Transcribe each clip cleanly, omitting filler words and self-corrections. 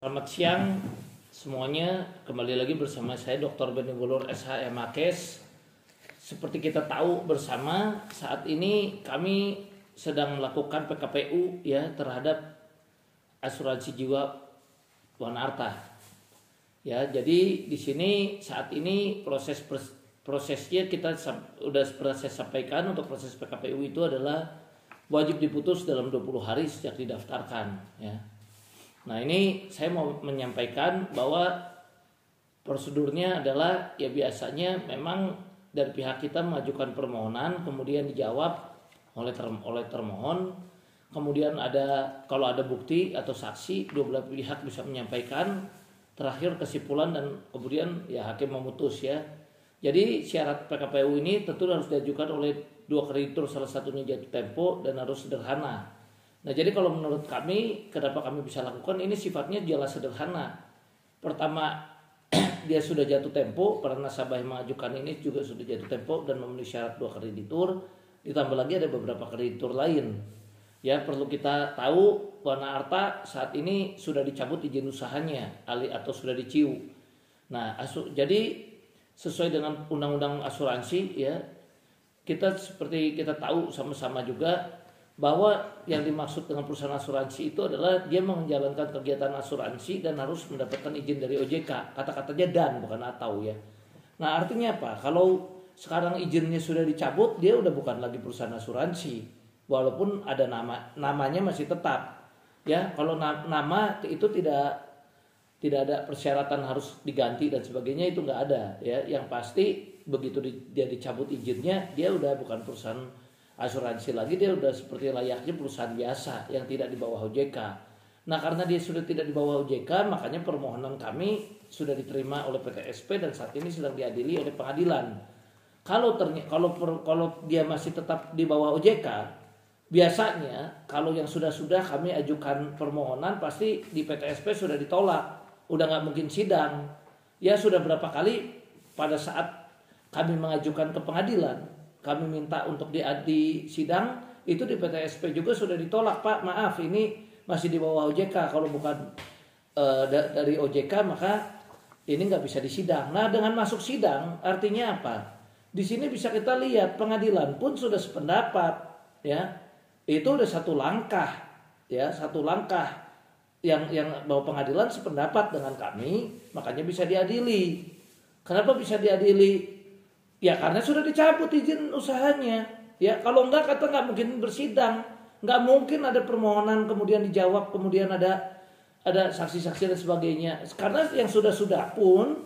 Selamat siang semuanya, kembali lagi bersama saya Dr. Beni Bulur SH Makes. Seperti kita tahu bersama, saat ini kami sedang melakukan PKPU ya terhadap asuransi jiwa Wanarta. Ya, jadi di sini saat ini prosesnya kita sudah pernah saya sampaikan. Untuk proses PKPU itu adalah wajib diputus dalam 20 hari sejak didaftarkan ya. Nah, ini saya mau menyampaikan bahwa prosedurnya adalah ya biasanya memang dari pihak kita mengajukan permohonan, kemudian dijawab oleh termohon, kemudian kalau ada bukti atau saksi, dua belah pihak bisa menyampaikan, terakhir kesimpulan dan kemudian ya hakim memutus ya. Jadi syarat PKPU ini tentu harus diajukan oleh dua kreditur, salah satunya jatuh tempo dan harus sederhana. Nah, jadi kalau menurut kami, kenapa kami bisa lakukan ini sifatnya jelas sederhana. Pertama, dia sudah jatuh tempo, para nasabah yang mengajukan ini juga sudah jatuh tempo dan memenuhi syarat dua kreditur. Ditambah lagi ada beberapa kreditur lain. Ya, perlu kita tahu Wanarta saat ini sudah dicabut izin usahanya atau sudah diciu. Nah, jadi sesuai dengan undang-undang asuransi ya, kita seperti kita tahu sama-sama juga bahwa yang dimaksud dengan perusahaan asuransi itu adalah dia menjalankan kegiatan asuransi dan harus mendapatkan izin dari OJK. Kata-katanya dan bukan atau ya. Nah, artinya apa? Kalau sekarang izinnya sudah dicabut, dia udah bukan lagi perusahaan asuransi. Walaupun ada namanya masih tetap. Ya, kalau nama itu tidak ada persyaratan harus diganti dan sebagainya, itu nggak ada ya. Yang pasti begitu dia dicabut izinnya, dia udah bukan perusahaan asuransi lagi, dia udah seperti layaknya perusahaan biasa yang tidak di bawah OJK. Nah, karena dia sudah tidak di bawah OJK, makanya permohonan kami sudah diterima oleh PTSP dan saat ini sedang diadili oleh pengadilan. Kalau dia masih tetap di bawah OJK, biasanya kalau yang sudah kami ajukan permohonan pasti di PTSP sudah ditolak, udah nggak mungkin sidang. Ya, sudah berapa kali pada saat kami mengajukan ke pengadilan, kami minta untuk di sidang, itu di PTSP juga sudah ditolak, Pak, maaf ini masih di bawah OJK, kalau bukan dari OJK maka ini nggak bisa disidang. Nah, dengan masuk sidang artinya apa? Di sini bisa kita lihat pengadilan pun sudah sependapat ya. Itu udah satu langkah yang bahwa pengadilan sependapat dengan kami, makanya bisa diadili. Kenapa bisa diadili? Ya karena sudah dicabut izin usahanya. Ya kalau enggak kata nggak mungkin bersidang, nggak mungkin ada permohonan kemudian dijawab, kemudian ada saksi-saksi dan sebagainya. Karena yang sudah pun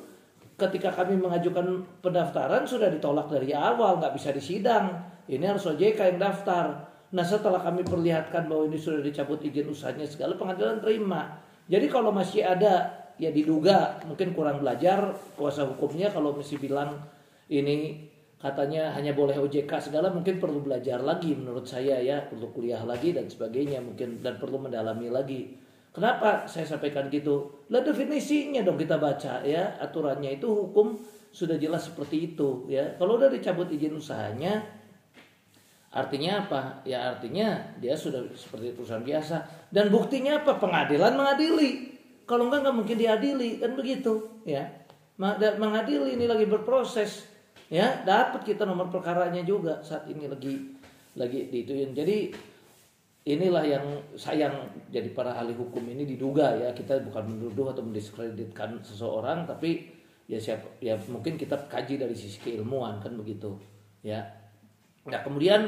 ketika kami mengajukan pendaftaran sudah ditolak dari awal, nggak bisa disidang. Ini harus OJK yang daftar. Nah, setelah kami perlihatkan bahwa ini sudah dicabut izin usahanya segala, pengadilan terima. Jadi kalau masih ada ya diduga mungkin kurang belajar kuasa hukumnya, kalau masih bilang ini katanya hanya boleh OJK segala, mungkin perlu belajar lagi menurut saya ya, perlu kuliah lagi dan sebagainya mungkin, dan perlu mendalami lagi. Kenapa saya sampaikan gitu? Lah definisinya dong kita baca ya, aturannya itu hukum sudah jelas seperti itu ya. Kalau udah dicabut izin usahanya artinya apa? Ya artinya dia sudah seperti perusahaan biasa. Dan buktinya apa? Pengadilan mengadili. Kalau enggak mungkin diadili, kan begitu ya. Mengadili ini lagi berproses. Ya, dapat kita nomor perkaranya juga saat ini lagi diituin. Jadi inilah yang sayang, jadi para ahli hukum ini diduga ya, kita bukan menuduh atau mendiskreditkan seseorang, tapi ya mungkin kita kaji dari sisi keilmuan kan begitu ya. Nah, kemudian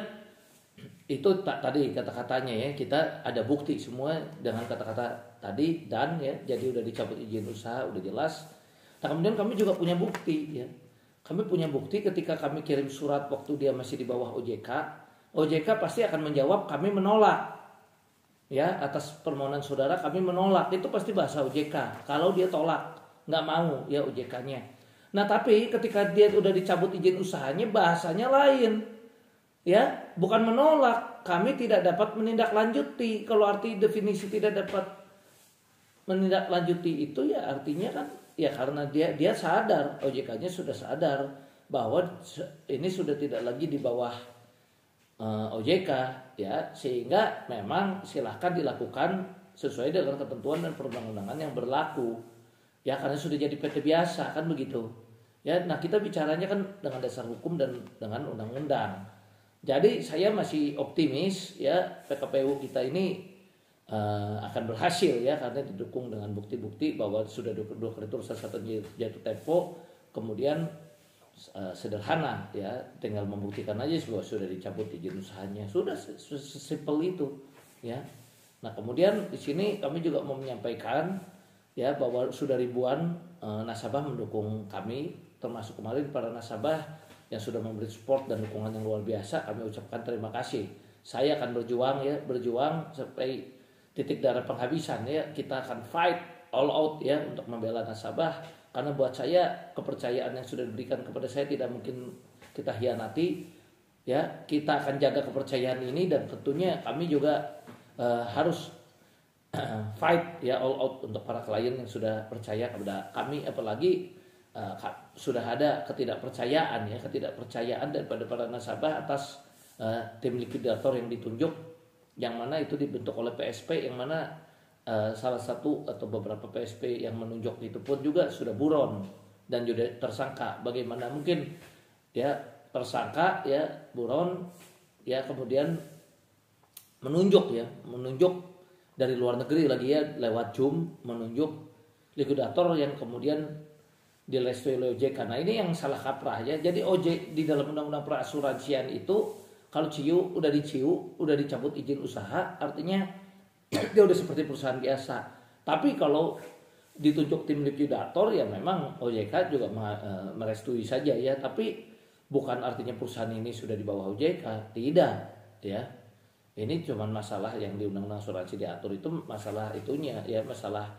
itu tadi kata-katanya ya, kita ada bukti semua dengan kata-kata tadi dan ya, jadi udah dicabut izin usaha, udah jelas. Nah, kemudian kami juga punya bukti ya. Kami punya bukti ketika kami kirim surat waktu dia masih di bawah OJK. OJK pasti akan menjawab kami menolak. Ya, atas permohonan saudara kami menolak. Itu pasti bahasa OJK. Kalau dia tolak, nggak mau ya OJK-nya. Nah, tapi ketika dia udah dicabut izin usahanya, bahasanya lain. Ya, bukan menolak. Kami tidak dapat menindaklanjuti. Kalau arti definisi tidak dapat menindaklanjuti itu ya artinya kan ya karena dia sadar, OJK-nya sudah sadar bahwa ini sudah tidak lagi di bawah OJK ya, sehingga memang silahkan dilakukan sesuai dengan ketentuan dan perundang-undangan yang berlaku. Ya, karena sudah jadi PT biasa kan begitu. Ya, nah kita bicaranya kan dengan dasar hukum dan dengan undang-undang. Jadi saya masih optimis ya PKPU kita ini akan berhasil ya, karena didukung dengan bukti-bukti bahwa sudah dua kreditur salah satu jatuh tempo, kemudian sederhana ya, tinggal membuktikan aja bahwa sudah dicabut izin usahanya, sudah sesimpel itu ya. Nah kemudian di sini kami juga mau menyampaikan ya bahwa sudah ribuan nasabah mendukung kami, termasuk kemarin para nasabah yang sudah memberi support dan dukungan yang luar biasa. Kami ucapkan terima kasih. Saya akan berjuang sampai titik darah penghabisan ya. Kita akan fight all out ya untuk membela nasabah, karena buat saya kepercayaan yang sudah diberikan kepada saya tidak mungkin kita hianati ya. Kita akan jaga kepercayaan ini, dan tentunya kami juga harus fight ya all out untuk para klien yang sudah percaya kepada kami, apalagi sudah ada ketidakpercayaan daripada para nasabah atas tim likuidator yang ditunjuk, yang mana itu dibentuk oleh PSP, yang mana salah satu atau beberapa PSP yang menunjuk itu pun juga sudah buron dan juga tersangka. Bagaimana mungkin ya tersangka ya buron ya kemudian menunjuk dari luar negeri lagi ya, lewat Zoom menunjuk likuidator yang kemudian direstui oleh OJK. Nah ini yang salah kaprah ya. Jadi di dalam undang-undang perasuransian itu kalau udah dicabut izin usaha, artinya dia udah seperti perusahaan biasa. Tapi kalau ditunjuk tim likuidator ya memang OJK juga merestui saja ya. Tapi bukan artinya perusahaan ini sudah di bawah OJK, tidak ya. Ini cuma masalah yang di undang-undang asuransi diatur itu masalah itunya ya, masalah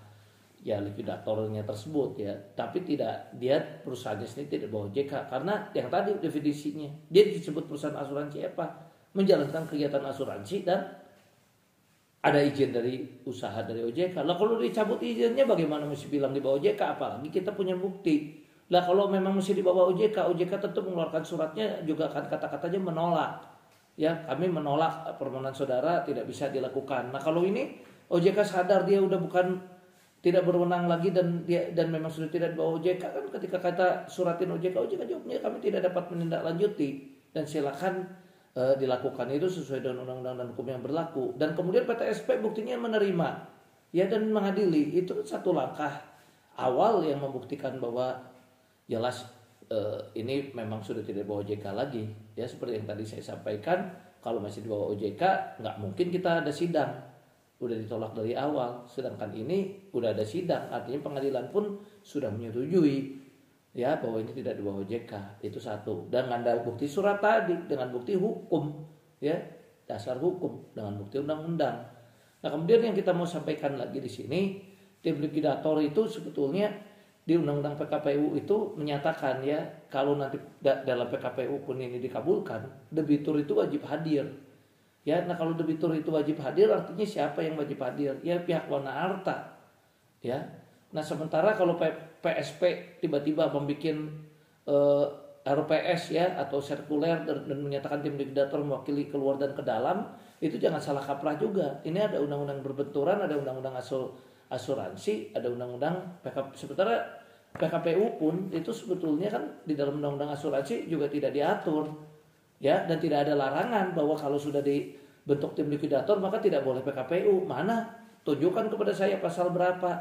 ya likuidatornya tersebut ya. Tapi tidak, dia perusahaannya sendiri tidak bawah OJK, karena yang tadi definisinya dia disebut perusahaan asuransi apa? Menjalankan kegiatan asuransi dan ada izin dari usaha dari OJK. Lah kalau dicabut izinnya bagaimana mesti bilang di bawah OJK? Apalagi kita punya bukti. Lah kalau memang mesti di bawah OJK tentu mengeluarkan suratnya juga akan kata-katanya menolak. Ya, kami menolak permohonan saudara, tidak bisa dilakukan. Nah, kalau ini OJK sadar dia udah bukan tidak berwenang lagi dan memang sudah tidak di bawah OJK, kan ketika kata suratin OJK jawabnya kami tidak dapat menindaklanjuti dan silakan dilakukan itu sesuai dengan undang-undang dan hukum yang berlaku. Dan kemudian PTSP buktinya menerima ya dan mengadili. Itu satu langkah awal yang membuktikan bahwa jelas ini memang sudah tidak di bawah OJK lagi ya. Seperti yang tadi saya sampaikan, kalau masih di bawah OJK nggak mungkin kita ada sidang, udah ditolak dari awal. Sedangkan ini udah ada sidang, artinya pengadilan pun sudah menyetujui ya bahwa ini tidak di bawah OJK. Itu satu. Dan ada bukti surat tadi dengan bukti hukum ya, dasar hukum dengan bukti undang-undang. Nah kemudian yang kita mau sampaikan lagi di sini, tim likuidator itu sebetulnya di undang-undang PKPU itu menyatakan ya, kalau nanti dalam PKPU pun ini dikabulkan, debitur itu wajib hadir. Ya, nah kalau debitur itu wajib hadir, artinya siapa yang wajib hadir? Ya pihak wana harta. Ya. Nah sementara kalau PSP tiba-tiba membuat RPS ya atau sirkuler dan menyatakan tim likuidator mewakili keluar dan ke dalam, itu jangan salah kaprah juga. Ini ada undang-undang berbenturan, ada undang-undang asuransi, ada undang-undang PKP. Sementara PKPU pun itu sebetulnya kan di dalam undang-undang asuransi juga tidak diatur ya, dan tidak ada larangan bahwa kalau sudah dibentuk tim likuidator maka tidak boleh PKPU. Mana? Tunjukkan kepada saya pasal berapa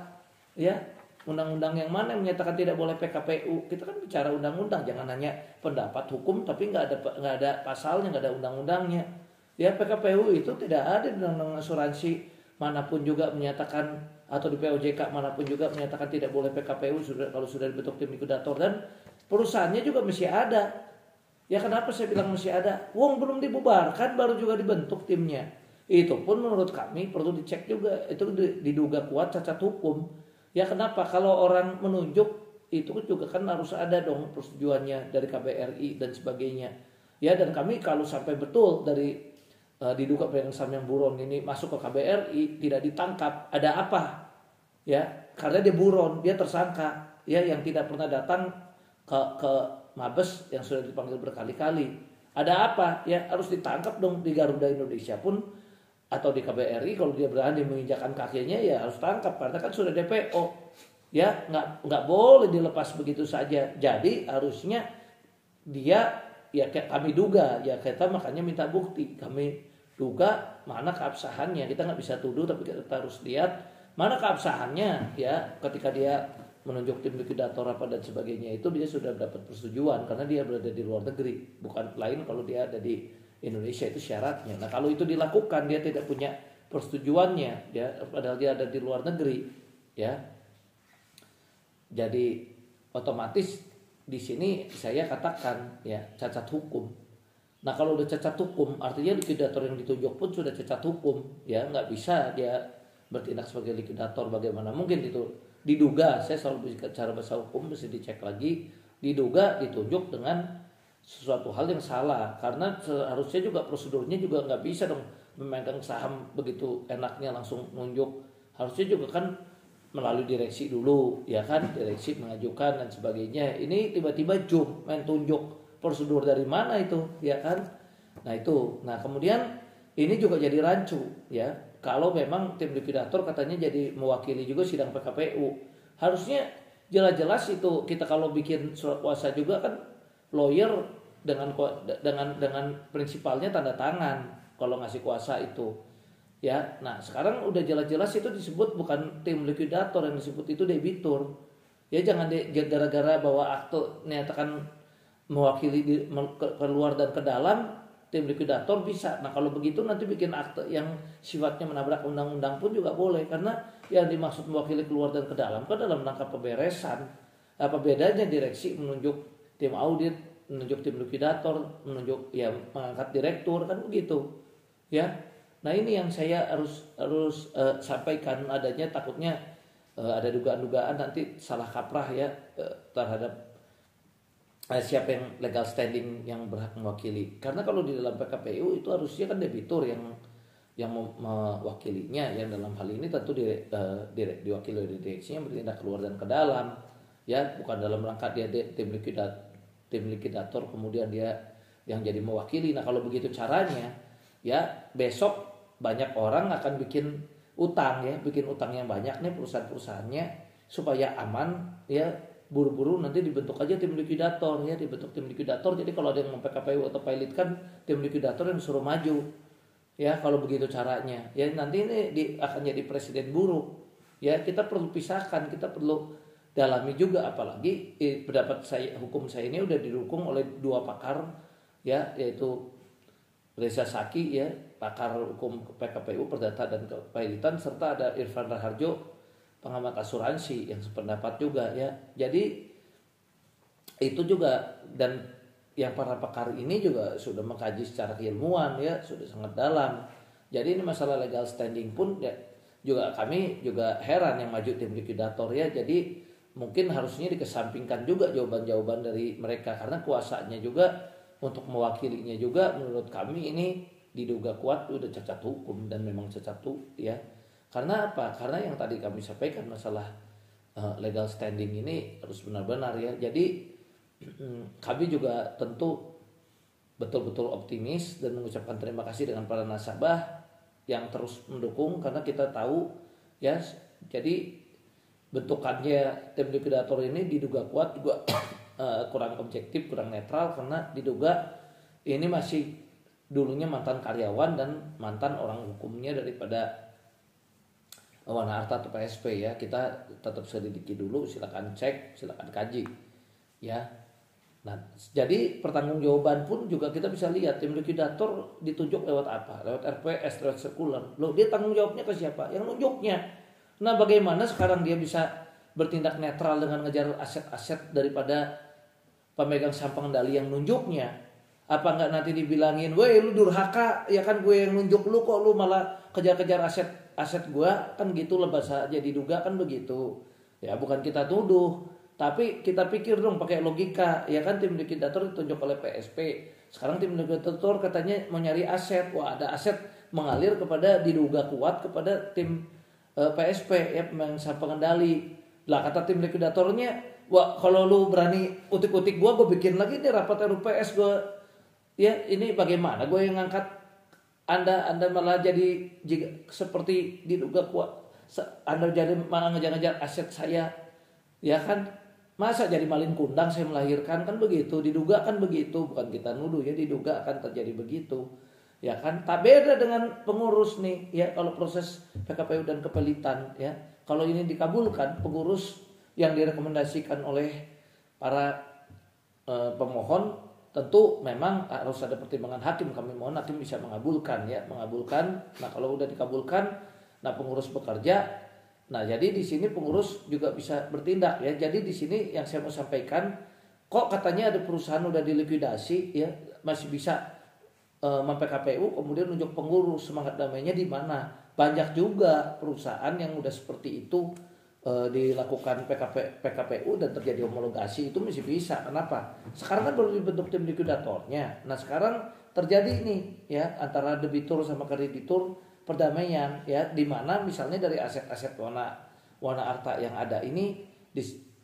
ya, undang-undang yang mana yang menyatakan tidak boleh PKPU. Kita kan bicara undang-undang, jangan hanya pendapat hukum tapi nggak ada pasalnya, nggak ada undang-undangnya ya. PKPU itu tidak ada di undang-undang asuransi manapun juga menyatakan, atau di POJK manapun juga menyatakan tidak boleh PKPU kalau sudah dibentuk tim likuidator. Dan perusahaannya juga masih ada. Ya kenapa saya bilang masih ada? Wong belum dibubarkan, baru juga dibentuk timnya. Itu pun menurut kami perlu dicek juga. Itu diduga kuat cacat hukum. Ya kenapa? Kalau orang menunjuk itu juga kan harus ada dong persetujuannya dari KBRI dan sebagainya. Ya, dan kami kalau sampai betul dari diduga pemegang saham yang buron ini masuk ke KBRI tidak ditangkap, ada apa? Ya, karena dia buron, dia tersangka, ya yang tidak pernah datang ke Mabes yang sudah dipanggil berkali-kali. Ada apa? Ya harus ditangkap dong. Di Garuda Indonesia pun atau di KBRI, kalau dia berani menginjakkan kakinya ya harus tangkap karena kan sudah DPO. Ya, nggak boleh dilepas begitu saja. Jadi harusnya dia, ya kami duga, ya kita makanya minta bukti. Kami duga mana keabsahannya. Kita nggak bisa tuduh, tapi kita harus lihat mana keabsahannya. Ya, ketika dia menunjuk tim likuidator apa dan sebagainya, itu dia sudah dapat persetujuan karena dia berada di luar negeri. Bukan lain kalau dia ada di Indonesia, itu syaratnya. Nah, kalau itu dilakukan dia tidak punya persetujuannya, ya, padahal dia ada di luar negeri, ya. Jadi otomatis di sini saya katakan ya cacat hukum. Nah, kalau udah cacat hukum, artinya likuidator yang ditunjuk pun sudah cacat hukum, ya, nggak bisa dia bertindak sebagai likuidator. Bagaimana mungkin itu diduga? Saya selalu bicara bahasa hukum, mesti dicek lagi. Diduga ditunjuk dengan sesuatu hal yang salah, karena seharusnya juga prosedurnya juga nggak bisa dong memegang saham begitu enaknya langsung nunjuk. Harusnya juga kan melalui direksi dulu, ya kan, direksi mengajukan dan sebagainya. Ini tiba-tiba main tunjuk, prosedur dari mana itu, ya kan? Nah itu, nah kemudian ini juga jadi rancu, ya. Kalau memang tim likuidator katanya jadi mewakili juga sidang PKPU, harusnya jelas-jelas itu kita kalau bikin surat kuasa juga kan lawyer dengan prinsipalnya tanda tangan kalau ngasih kuasa itu, ya. Nah sekarang udah jelas-jelas itu disebut bukan tim likuidator, yang disebut itu debitur, ya. Jangan gara-gara bawa akte nyatakan mewakili keluar dan ke dalam, tim likuidator bisa. Nah kalau begitu nanti bikin akte yang sifatnya menabrak undang-undang pun juga boleh, karena yang dimaksud mewakili keluar dan ke dalam kan dalam rangka pemberesan. Apa bedanya direksi menunjuk tim audit, menunjuk tim likuidator, menunjuk ya mengangkat direktur, kan begitu, ya. Nah ini yang saya harus sampaikan, adanya takutnya ada dugaan-dugaan nanti salah kaprah, ya, terhadap siapa yang legal standing yang berhak mewakili. Karena kalau di dalam PKPU itu harusnya kan debitur yang mewakilinya, yang dalam hal ini tentu diwakili oleh direksinya bertindak keluar dan ke dalam, ya, bukan dalam rangka dia tim likuidator kemudian dia yang jadi mewakili. Nah kalau begitu caranya, ya besok banyak orang akan bikin utang, ya, bikin utang yang banyak nih perusahaan-perusahaannya, supaya aman, ya, buru-buru nanti dibentuk aja tim likuidator, ya, dibentuk tim likuidator. Jadi kalau ada yang PKPU atau pilot kan tim likuidator yang disuruh maju, ya, kalau begitu caranya, ya, nanti ini akan jadi presiden buruk, ya. Kita perlu pisahkan, kita perlu dalami juga, apalagi pendapat saya, hukum saya ini udah didukung oleh dua pakar, ya, yaitu Reza Saki, ya, pakar hukum PKPU Perdata dan Kepailitan, serta ada Irfan Raharjo, pengamat asuransi yang sependapat juga, ya. Jadi itu juga, dan yang para pakar ini juga sudah mengkaji secara keilmuan, ya, sudah sangat dalam. Jadi ini masalah legal standing pun, ya, juga kami juga heran yang maju tim likuidator, ya. Jadi mungkin harusnya dikesampingkan juga jawaban-jawaban dari mereka, karena kuasanya juga untuk mewakilinya juga menurut kami ini diduga kuat udah cacat hukum, dan memang cacat tuh, ya. Karena apa? Karena yang tadi kami sampaikan masalah legal standing ini harus benar-benar, ya. Jadi kami juga tentu betul-betul optimis dan mengucapkan terima kasih dengan para nasabah yang terus mendukung, karena kita tahu, ya, jadi bentukannya tim likuidator ini diduga kuat juga kurang objektif, kurang netral, karena diduga ini masih dulunya mantan karyawan dan mantan orang hukumnya daripada Wana Arta atau PSP, ya. Kita tetap selidiki dulu, silakan cek, silakan kaji, ya. Nah, jadi pertanggungjawaban pun juga kita bisa lihat tim likuidator ditunjuk lewat apa? Lewat RPS, lewat sirkular. Loh, dia tanggung jawabnya ke siapa? Yang nunjuknya. Nah, bagaimana sekarang dia bisa bertindak netral dengan ngejar aset-aset daripada pemegang saham pengendali yang nunjuknya? Apa enggak nanti dibilangin, "Woi, lu durhaka, ya kan gue yang nunjuk lu, kok lu malah kejar-kejar aset gue?" Kan gitu lah bahasa aja, diduga kan begitu. Ya, bukan kita tuduh, tapi kita pikir dong pakai logika, ya kan. Tim likuidator ditunjuk oleh PSP. Sekarang tim likuidator katanya mau nyari aset. Wah, ada aset mengalir kepada, diduga kuat kepada tim PSP, ya, pemegang saham pengendali. Lah kata tim likuidatornya, "Wah, kalau lu berani utik-utik gue bikin lagi nih rapat RUPS gue. Ya, ini bagaimana gue yang ngangkat Anda malah jadi jika, seperti diduga kuat, Anda jadi malah ngejar-ngejar aset saya, ya kan? Masa jadi malin kundang saya melahirkan, kan begitu, diduga kan begitu, bukan kita nuduh ya, diduga akan terjadi begitu, ya kan? Tak beda dengan pengurus nih, ya kalau proses PKPU dan kepelitan, ya kalau ini dikabulkan, pengurus yang direkomendasikan oleh para pemohon tentu memang harus ada pertimbangan hakim. Kami mohon hakim bisa mengabulkan, ya mengabulkan. Nah kalau udah dikabulkan, nah pengurus bekerja. Nah jadi di sini pengurus juga bisa bertindak, ya. Jadi di sini yang saya mau sampaikan, kok katanya ada perusahaan udah dilikuidasi, ya masih bisa mem-PKPU kemudian nunjuk pengurus, semangat damainya di mana? Banyak juga perusahaan yang udah seperti itu dilakukan PKPU dan terjadi homologasi, itu masih bisa. Kenapa? Sekarang kan baru dibentuk tim likuidatornya. Nah sekarang terjadi ini, ya antara debitur sama kreditur perdamaian, ya di mana misalnya dari aset-aset wana arta yang ada ini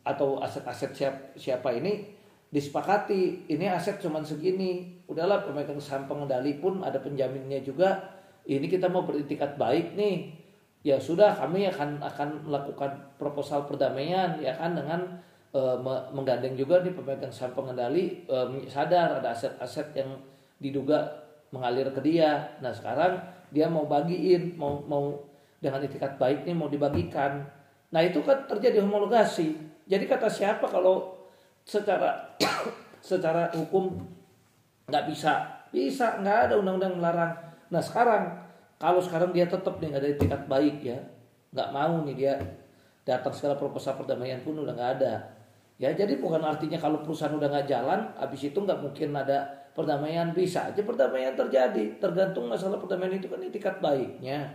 atau aset-aset siapa ini disepakati, ini aset cuman segini, udahlah pemegang saham pengendali pun ada penjaminnya juga, ini kita mau beritikat baik nih, ya sudah kami akan melakukan proposal perdamaian, ya kan, dengan menggandeng juga nih pemegang saham pengendali sadar ada aset-aset yang diduga mengalir ke dia. Nah sekarang dia mau bagiin, mau dengan itikat baik nih mau dibagikan. Nah itu kan terjadi homologasi. Jadi kata siapa kalau secara hukum nggak bisa nggak ada undang-undang melarang. Nah kalau sekarang dia tetap nih nggak ada itikat baik, ya nggak mau nih dia datang segala proposal perdamaian pun udah nggak ada, ya jadi bukan artinya kalau perusahaan udah nggak jalan habis itu nggak mungkin ada perdamaian. Bisa aja perdamaian terjadi, tergantung masalah perdamaian itu kan itikat baiknya,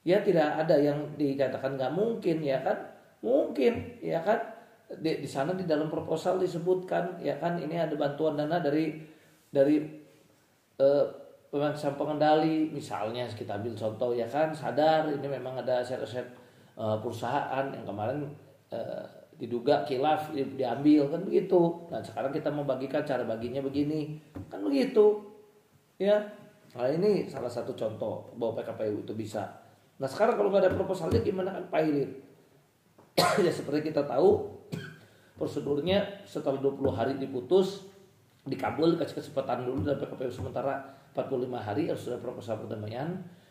ya tidak ada yang dikatakan nggak mungkin, ya kan mungkin, ya kan di sana di dalam proposal disebutkan, ya kan ini ada bantuan dana dari pemegang saham pengendali, misalnya kita ambil contoh, ya kan sadar ini memang ada aset-aset perusahaan yang kemarin diduga khilaf diambil, kan begitu. Nah sekarang kita membagikan, cara baginya begini, kan begitu, ya. Nah ini salah satu contoh bahwa PKPU itu bisa. Nah sekarang kalau nggak ada proposalnya gimana, kan pilot. Ya seperti kita tahu prosedurnya setelah 20 hari diputus, dikabul, kasih kesempatan dulu dan PKPU sementara 45 hari harus sudah proposal perdamaian.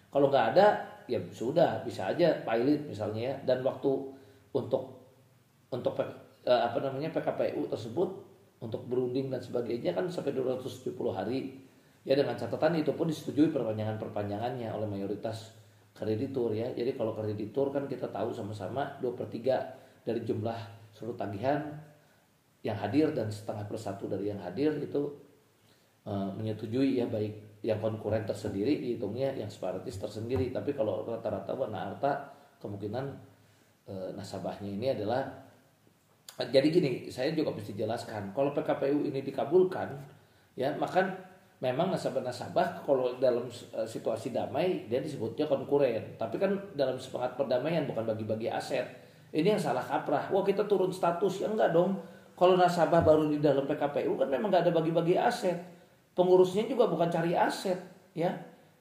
Kalau nggak ada, ya sudah bisa aja pilot misalnya, ya. Dan waktu untuk PKPU tersebut untuk berunding dan sebagainya kan sampai 270 hari. Ya dengan catatan itu pun disetujui perpanjangannya oleh mayoritas kreditur, ya. Jadi kalau kreditur kan kita tahu sama-sama 2/3 dari jumlah seluruh tagihan yang hadir dan 1/2/1 dari yang hadir itu menyetujui, ya baik yang konkuren tersendiri dihitungnya, yang separatis tersendiri. Tapi kalau rata-rata wana arta kemungkinan nasabahnya ini adalah, jadi gini, saya juga mesti jelaskan, kalau PKPU ini dikabulkan, ya maka memang nasabah-nasabah kalau dalam situasi damai dia disebutnya konkuren, tapi kan dalam semangat perdamaian bukan bagi-bagi aset. Ini yang salah kaprah. Wah kita turun status, ya enggak dong. Kalau nasabah baru di dalam PKPU kan memang nggak ada bagi-bagi aset. Pengurusnya juga bukan cari aset, ya.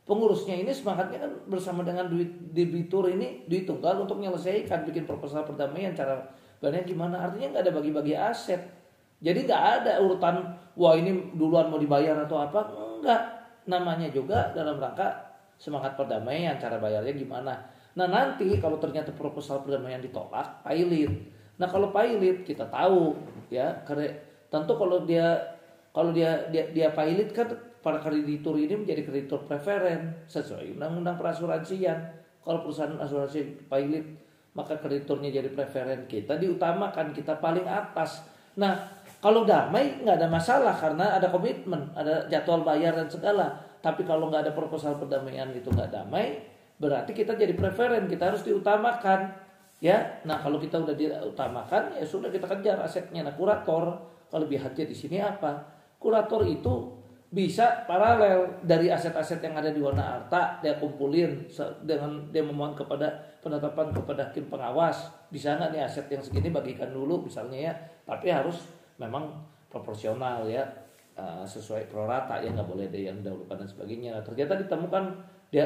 Pengurusnya ini semangatnya kan bersama dengan debitur ini duit tunggal untuk menyelesaikan, bikin proposal perdamaian, cara banyak gimana. Artinya nggak ada bagi-bagi aset. Jadi nggak ada urutan wah ini duluan mau dibayar atau apa, enggak. Namanya juga dalam rangka semangat perdamaian, cara bayarnya gimana. Nah nanti kalau ternyata proposal perdamaian ditolak, pilot. Nah kalau pilot kita tahu, ya tentu kalau dia pilot kan para kreditur ini menjadi kreditur preferen sesuai undang-undang perasuransian. Kalau perusahaan asuransi pilot maka krediturnya jadi preferen, kita diutamakan, kita paling atas. Nah kalau damai nggak ada masalah karena ada komitmen, ada jadwal bayar dan segala. Tapi kalau nggak ada proposal perdamaian itu nggak damai, berarti kita jadi preferen, kita harus diutamakan, ya. Nah kalau kita udah diutamakan, ya sudah kita kejar asetnya. Nah kurator kelebihannya di sini apa? Kurator itu bisa paralel dari aset-aset yang ada di wana arta, dia kumpulin dengan dia memohon kepada penetapan kepada hakim pengawas, bisa nggak nih aset yang segini bagikan dulu misalnya, ya. Tapi harus memang proporsional, ya. sesuai prorata, ya nggak boleh ada yang dahulukan dan sebagainya. Nah, ternyata ditemukan dia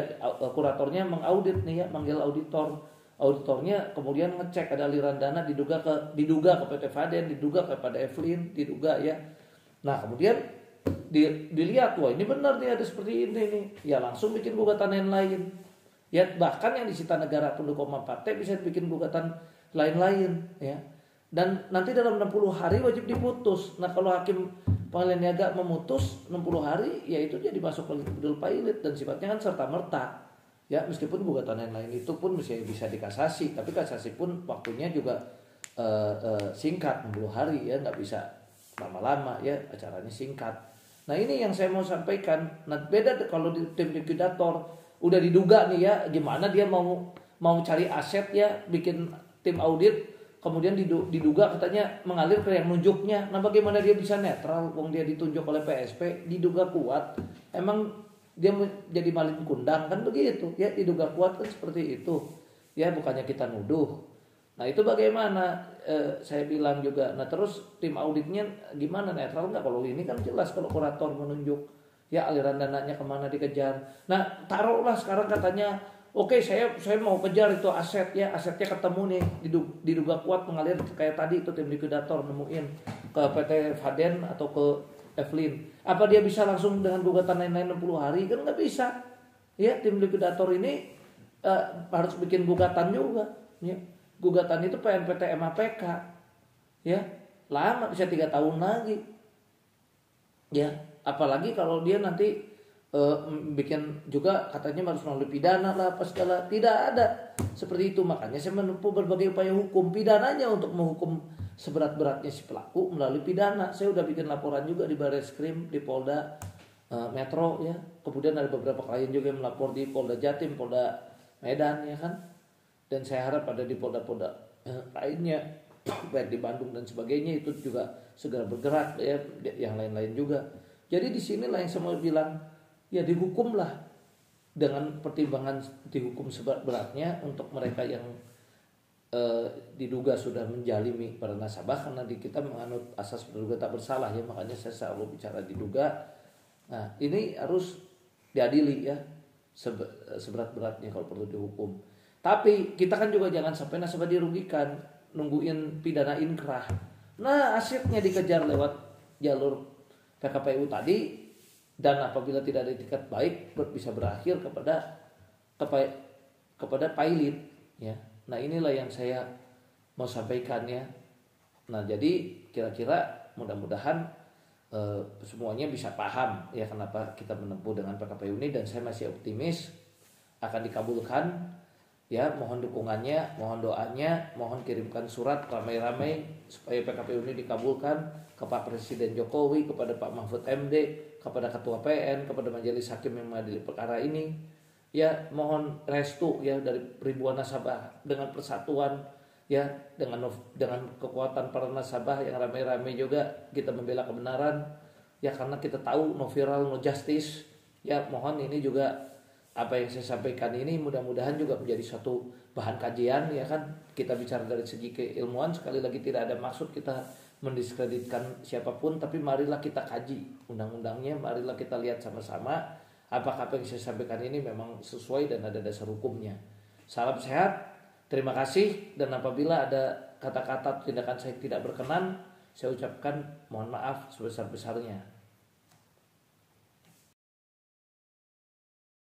kuratornya mengaudit nih ya, manggil auditornya kemudian ngecek ada aliran dana diduga ke PT Faden, diduga kepada Evelyn, diduga ya. Nah kemudian dilihat, wah ini benar nih ada seperti ini nih, ya langsung bikin gugatan yang lain. Ya bahkan yang disita negara pun 2,4 T bisa bikin gugatan lain-lain ya. Dan nanti dalam 60 hari wajib diputus. Nah kalau hakim pengadilan niaga memutus 60 hari, ya itu jadi masuk ke legal pilot dan sifatnya kan serta merta. Ya meskipun gugatan yang lain itu pun bisa dikasasi, tapi kasasi pun waktunya juga singkat 60 hari ya, nggak bisa lama-lama ya, acaranya singkat. Nah ini yang saya mau sampaikan. Nah beda kalau di tim likuidator udah diduga nih ya, gimana dia mau cari aset ya, bikin tim audit. Kemudian diduga katanya mengalir ke yang nunjuknya. Nah bagaimana dia bisa netral? Wong dia ditunjuk oleh PSP, diduga kuat. Emang dia jadi malin kundang kan begitu? Ya diduga kuat kan seperti itu. Ya bukannya kita nuduh. Nah itu bagaimana? Saya bilang juga. Nah terus tim auditnya gimana, netral nggak? Kalau ini kan jelas kalau kurator menunjuk. Ya aliran dananya kemana dikejar. Nah taruhlah sekarang katanya, oke, saya mau kejar itu aset ya, asetnya ketemu nih, diduga kuat mengalir kayak tadi itu tim likuidator nemuin ke PT Faden atau ke Evelyn. Apa dia bisa langsung dengan gugatan lain-lain 60 hari? Kan nggak bisa. Ya, tim likuidator ini harus bikin gugatan juga. Ya. Gugatan itu PNPT MAPK. Ya, lama bisa 3 tahun lagi. Ya, apalagi kalau dia nanti bikin juga katanya harus melalui pidana lah apa segala, tidak ada seperti itu. Makanya saya menempuh berbagai upaya hukum pidananya untuk menghukum seberat-beratnya si pelaku melalui pidana. Saya udah bikin laporan juga di Bareskrim, di Polda Metro ya. Kemudian ada beberapa klien juga yang melapor di Polda Jatim, Polda Medan ya kan. Dan saya harap ada di Polda-Polda lainnya baik di Bandung dan sebagainya itu juga segera bergerak ya, yang lain-lain juga. Jadi di sinilah yang saya mau bilang, ya dihukumlah dengan pertimbangan dihukum seberat-beratnya untuk mereka yang diduga sudah menjalimi para nasabah, karena kita menganut asas praduga tak bersalah ya, makanya saya selalu bicara diduga. Nah ini harus diadili ya seberat-beratnya kalau perlu dihukum. Tapi kita kan juga jangan sampai nasabah dirugikan nungguin pidana inkrah. Nah asetnya dikejar lewat jalur PKPU tadi, dan apabila tidak ada etikat baik bisa berakhir kepada pilot ya. Nah inilah yang saya mau sampaikan ya. Nah jadi kira-kira mudah-mudahan semuanya bisa paham ya kenapa kita menempuh dengan PKPU ini, dan saya masih optimis akan dikabulkan ya. Mohon dukungannya, mohon doanya, mohon kirimkan surat ramai-ramai supaya PKPU ini dikabulkan ke Pak Presiden Jokowi, kepada Pak Mahfud MD, kepada Ketua PN, kepada Majelis Hakim yang mengadili perkara ini. Ya, mohon restu ya dari ribuan nasabah dengan persatuan ya, dengan kekuatan para nasabah yang ramai-ramai juga kita membela kebenaran ya, karena kita tahu no viral no justice. Ya, mohon ini juga apa yang saya sampaikan ini mudah-mudahan juga menjadi suatu bahan kajian ya kan. Kita bicara dari segi keilmuan, sekali lagi tidak ada maksud kita mendiskreditkan siapapun, tapi marilah kita kaji undang-undangnya, marilah kita lihat sama-sama apakah apa yang saya sampaikan ini memang sesuai dan ada dasar hukumnya. Salam sehat, terima kasih, dan apabila ada kata-kata tindakan saya tidak berkenan, saya ucapkan mohon maaf sebesar-besarnya.